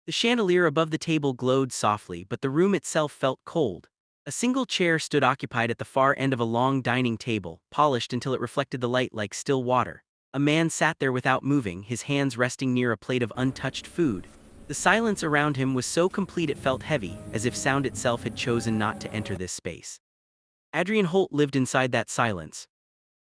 The chandelier above the table glowed softly, but the room itself felt cold. A single chair stood occupied at the far end of a long dining table, polished until it reflected the light like still water. A man sat there without moving, his hands resting near a plate of untouched food. The silence around him was so complete it felt heavy, as if sound itself had chosen not to enter this space. Adrienne Holt lived inside that silence.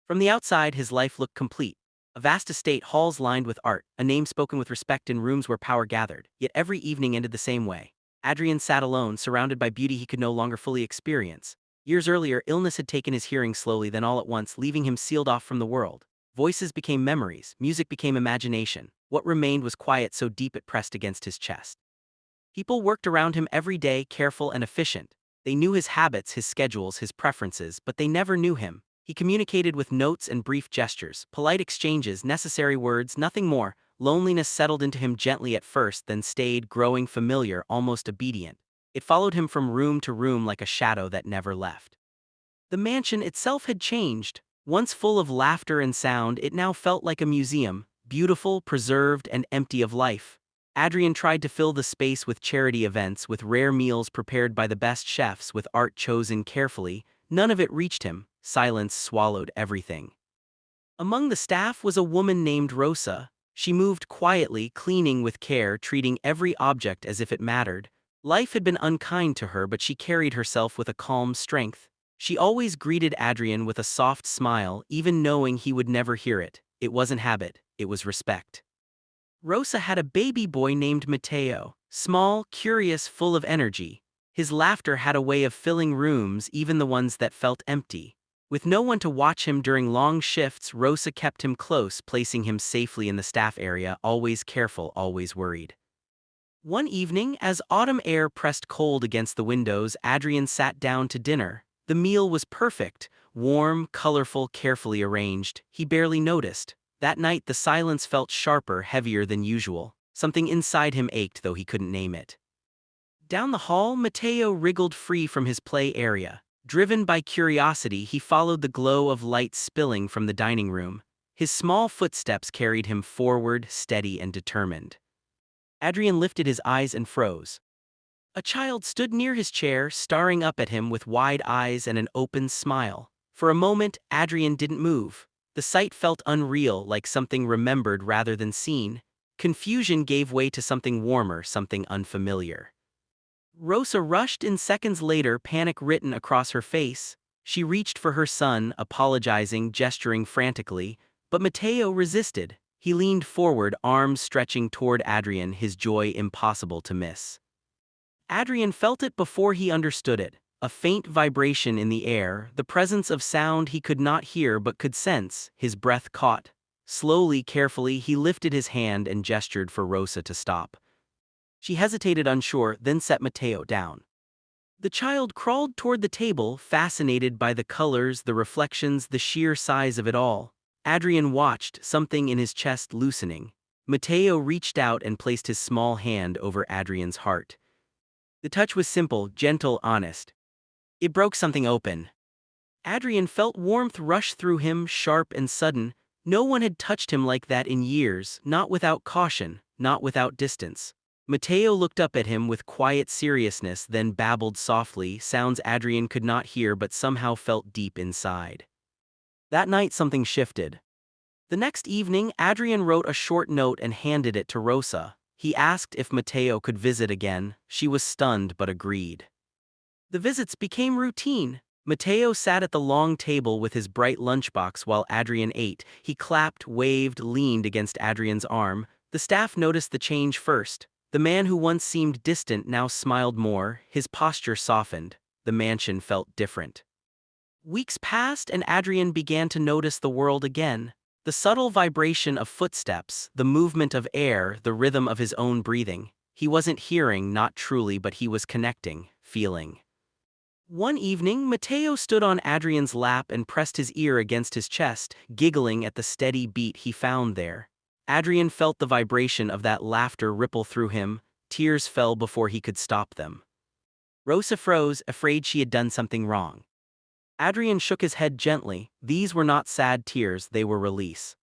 From the outside, his life looked complete. A vast estate, halls lined with art, a name spoken with respect in rooms where power gathered, yet every evening ended the same way. Adrienne sat alone, surrounded by beauty he could no longer fully experience. Years earlier, illness had taken his hearing slowly, then all at once, leaving him sealed off from the world. Voices became memories, music became imagination. What remained was quiet so deep it pressed against his chest. People worked around him every day, careful and efficient. They knew his habits, his schedules, his preferences, but they never knew him. He communicated with notes and brief gestures, polite exchanges, necessary words, nothing more. Loneliness settled into him gently at first, then stayed, growing familiar, almost obedient. It followed him from room to room like a shadow that never left. The mansion itself had changed. Once full of laughter and sound, it now felt like a museum, beautiful, preserved, and empty of life. Adrienne tried to fill the space with charity events, with rare meals prepared by the best chefs, with art chosen carefully. None of it reached him. Silence swallowed everything. Among the staff was a woman named Rosa. She moved quietly, cleaning with care, treating every object as if it mattered. Life had been unkind to her, but she carried herself with a calm strength. She always greeted Adrienne with a soft smile, even knowing he would never hear it. It wasn't habit, it was respect. Rosa had a baby boy named Matteo, small, curious, full of energy. His laughter had a way of filling rooms, even the ones that felt empty. With no one to watch him during long shifts, Rosa kept him close, placing him safely in the staff area, always careful, always worried. One evening, as autumn air pressed cold against the windows, Adrienne sat down to dinner. The meal was perfect, warm, colorful, carefully arranged. He barely noticed. That night the silence felt sharper, heavier than usual. Something inside him ached, though he couldn't name it. Down the hall, Matteo wriggled free from his play area. Driven by curiosity, he followed the glow of light spilling from the dining room. His small footsteps carried him forward, steady and determined. Adrienne lifted his eyes and froze. A child stood near his chair, staring up at him with wide eyes and an open smile. For a moment, Adrienne didn't move. The sight felt unreal, like something remembered rather than seen. Confusion gave way to something warmer, something unfamiliar. Rosa rushed in seconds later, panic written across her face. She reached for her son, apologizing, gesturing frantically, but Matteo resisted. He leaned forward, arms stretching toward Adrienne, his joy impossible to miss. Adrienne felt it before he understood it. A faint vibration in the air, the presence of sound he could not hear but could sense. His breath caught. Slowly, carefully, he lifted his hand and gestured for Rosa to stop. She hesitated, unsure, then set Matteo down. The child crawled toward the table, fascinated by the colors, the reflections, the sheer size of it all. Adrienne watched, something in his chest loosening. Matteo reached out and placed his small hand over Adrienne's heart. The touch was simple, gentle, honest. It broke something open. Adrienne felt warmth rush through him, sharp and sudden. No one had touched him like that in years, not without caution, not without distance. Matteo looked up at him with quiet seriousness, then babbled softly, sounds Adrienne could not hear but somehow felt deep inside. That night something shifted. The next evening, Adrienne wrote a short note and handed it to Rosa. He asked if Matteo could visit again. She was stunned but agreed. The visits became routine. Matteo sat at the long table with his bright lunchbox while Adrienne ate. He clapped, waved, leaned against Adrienne's arm. The staff noticed the change first. The man who once seemed distant now smiled more, his posture softened. The mansion felt different. Weeks passed and Adrienne began to notice the world again. The subtle vibration of footsteps, the movement of air, the rhythm of his own breathing. He wasn't hearing, not truly, but he was connecting, feeling. One evening, Matteo stood on Adrienne's lap and pressed his ear against his chest, giggling at the steady beat he found there. Adrienne felt the vibration of that laughter ripple through him. Tears fell before he could stop them. Rosa froze, afraid she had done something wrong. Adrienne shook his head gently. These were not sad tears, they were release.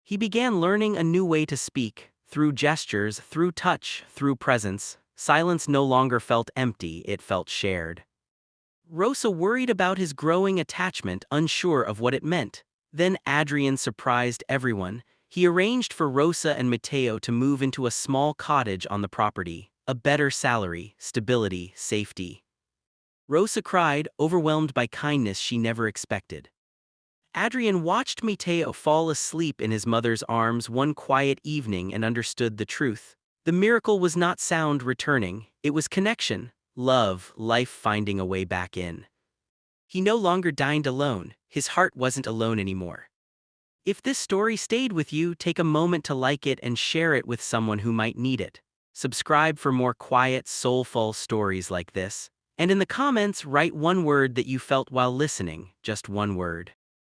He began learning a new way to speak, Through gestures, through touch, through presence, silence no longer felt empty, it felt shared. Rosa worried about his growing attachment, unsure of what it meant. Then Adrian surprised everyone. He arranged for Rosa and Matteo to move into a small cottage on the property. A better salary, stability, safety. Rosa cried, overwhelmed by kindness she never expected. Adrian watched Matteo fall asleep in his mother's arms one quiet evening and understood the truth. The miracle was not sound returning, it was connection, love, life finding a way back in. He no longer dined alone, his heart wasn't alone anymore. If this story stayed with you, take a moment to like it and share it with someone who might need it. Subscribe for more quiet, soulful stories like this. And in the comments, write one word that you felt while listening, just one word.